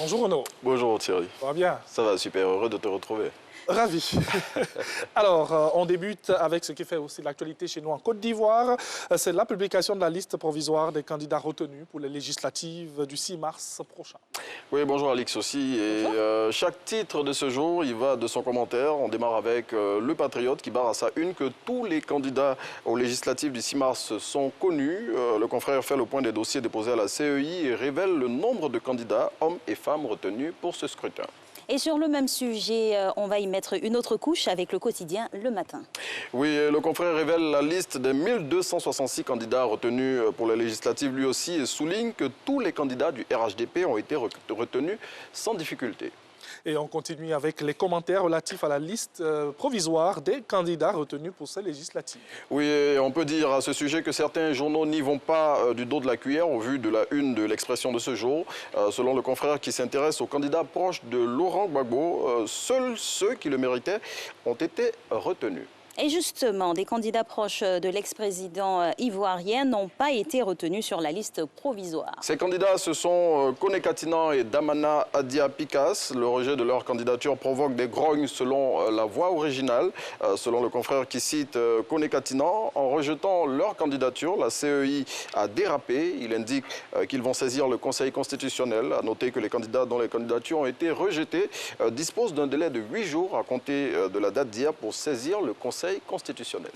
Bonjour Renaud. Bonjour Thierry. Ça va bien? Ça va, super, heureux de te retrouver. Ravi. Alors, on débute avec ce qui fait aussi l'actualité chez nous en Côte d'Ivoire. C'est la publication de la liste provisoire des candidats retenus pour les législatives du 6 mars prochain. Oui, bonjour Alix aussi. Et chaque titre de ce jour, il va de son commentaire. On démarre avec Le Patriote qui barre à sa une que tous les candidats aux législatives du 6 mars sont connus. Le confrère fait le point des dossiers déposés à la CEI et révèle le nombre de candidats, hommes et femmes, retenus pour ce scrutin. Et sur le même sujet, on va y mettre une autre couche avec le quotidien Le Matin. Oui, le confrère révèle la liste des 1266 candidats retenus pour les législatives lui aussi et souligne que tous les candidats du RHDP ont été retenus sans difficulté. Et on continue avec les commentaires relatifs à la liste provisoire des candidats retenus pour ces législatives. Oui, et on peut dire à ce sujet que certains journaux n'y vont pas du dos de la cuillère au vu de la une de l'Expression de ce jour. Selon le confrère qui s'intéresse aux candidats proches de Laurent Gbagbo, seuls ceux qui le méritaient ont été retenus. Et justement, des candidats proches de l'ex-président ivoirien n'ont pas été retenus sur la liste provisoire. Ces candidats, ce sont Kone Katinan et Damana Adia Pikas. Le rejet de leur candidature provoque des grognes selon la voix originale. Selon le confrère qui cite Kone Katinan, en rejetant leur candidature, la CEI a dérapé. Il indique qu'ils vont saisir le Conseil constitutionnel. À noter que les candidats dont les candidatures ont été rejetées disposent d'un délai de 8 jours à compter de la date d'hier pour saisir le Conseil constitutionnel.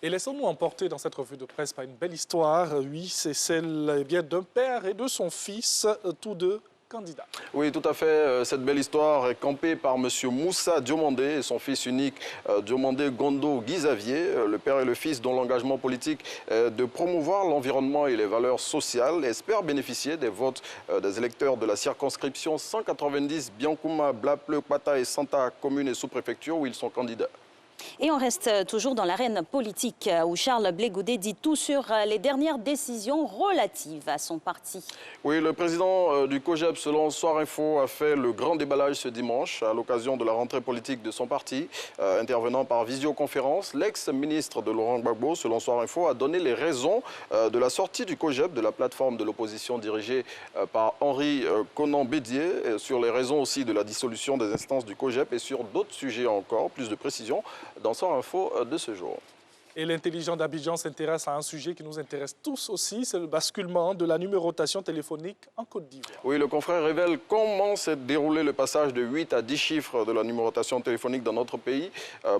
Et laissons-nous emporter dans cette revue de presse par une belle histoire. Oui, c'est celle d'un père et de son fils, tous deux candidats. Oui, tout à fait. Cette belle histoire est campée par M. Moussa Diomandé et son fils unique Diomandé Gondo Guizavier. Le père et le fils dont l'engagement politique est de promouvoir l'environnement et les valeurs sociales espèrent bénéficier des votes des électeurs de la circonscription 190 Biancouma, Blapleu, Pata et Santa, communes et sous-préfecture où ils sont candidats. Et on reste toujours dans l'arène politique où Charles Blé Goudet dit tout sur les dernières décisions relatives à son parti. Oui, le président du COJEP, selon Soir Info, a fait le grand déballage ce dimanche à l'occasion de la rentrée politique de son parti. Intervenant par visioconférence, l'ex-ministre de Laurent Gbagbo, selon Soir Info, a donné les raisons de la sortie du COJEP de la plateforme de l'opposition dirigée par Henri Konan-Bédier, sur les raisons aussi de la dissolution des instances du COJEP et sur d'autres sujets encore, plus de précision dans Soir Info de ce jour. Et l'intelligent d'Abidjan s'intéresse à un sujet qui nous intéresse tous aussi, c'est le basculement de la numérotation téléphonique en Côte d'Ivoire. Oui, le confrère révèle comment s'est déroulé le passage de 8 à 10 chiffres de la numérotation téléphonique dans notre pays.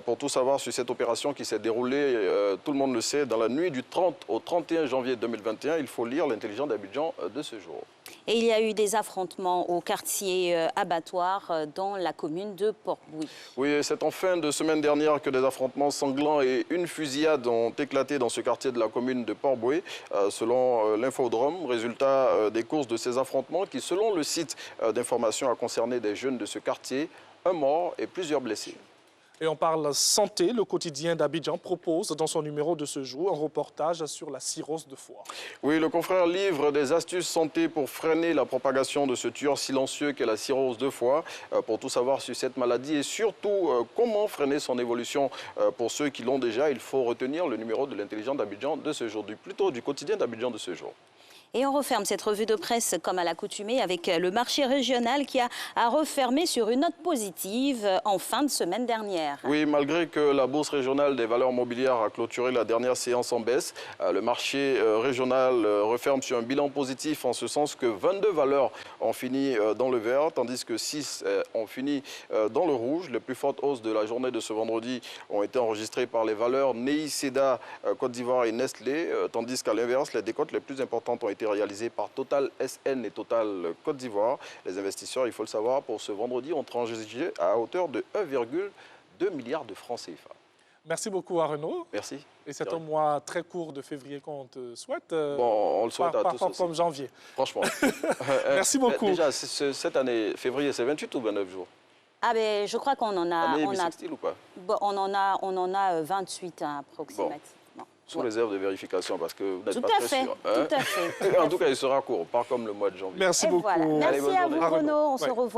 Pour tout savoir sur cette opération qui s'est déroulée, tout le monde le sait, dans la nuit du 30 au 31 janvier 2021, il faut lire l'intelligent d'Abidjan de ce jour. Et il y a eu des affrontements au quartier abattoir dans la commune de Port-Bouilly. Oui, c'est en fin de semaine dernière que des affrontements sanglants et une fusillade ont éclaté dans ce quartier de la commune de Port-Bouilly. Selon l'Infodrome, résultat des courses de ces affrontements qui, selon le site d'information, a concerné des jeunes de ce quartier, un mort et plusieurs blessés. Et on parle santé. Le quotidien d'Abidjan propose dans son numéro de ce jour un reportage sur la cirrhose de foie. Oui, le confrère livre des astuces santé pour freiner la propagation de ce tueur silencieux qu'est la cirrhose de foie. Pour tout savoir sur cette maladie et surtout comment freiner son évolution pour ceux qui l'ont déjà, il faut retenir le numéro de l'intelligent d'Abidjan de ce jour, plutôt du quotidien d'Abidjan de ce jour. Et on referme cette revue de presse comme à l'accoutumée avec le marché régional qui a refermé sur une note positive en fin de semaine dernière. Oui, malgré que la bourse régionale des valeurs mobilières a clôturé la dernière séance en baisse, le marché régional referme sur un bilan positif en ce sens que 22 valeurs ont fini dans le vert, tandis que 6 ont fini dans le rouge. Les plus fortes hausses de la journée de ce vendredi ont été enregistrées par les valeurs Nei Seda, Côte d'Ivoire et Nestlé, tandis qu'à l'inverse, les décotes les plus importantes ont été réalisées par Total SN et Total Côte d'Ivoire. Les investisseurs, il faut le savoir, pour ce vendredi ont transigé à hauteur de 1,2 milliard de francs CFA. Merci beaucoup à Renaud. Merci. Et c'est un mois très court de février qu'on te souhaite. Bon, on le souhaite à tous aussi. Comme janvier. Franchement. Merci beaucoup. Déjà, cette année, février, c'est 28 ou 29 jours? Ah ben, je crois qu'on en a... Année bissextile ou pas? Bon, on en a 28 approximativement. Sous réserve de vérification, parce que vous n'êtes pas très sûr. Tout à fait. En tout cas, il sera court, pas comme le mois de janvier. Merci beaucoup. Voilà. Merci à vous, Renaud. On se revoit.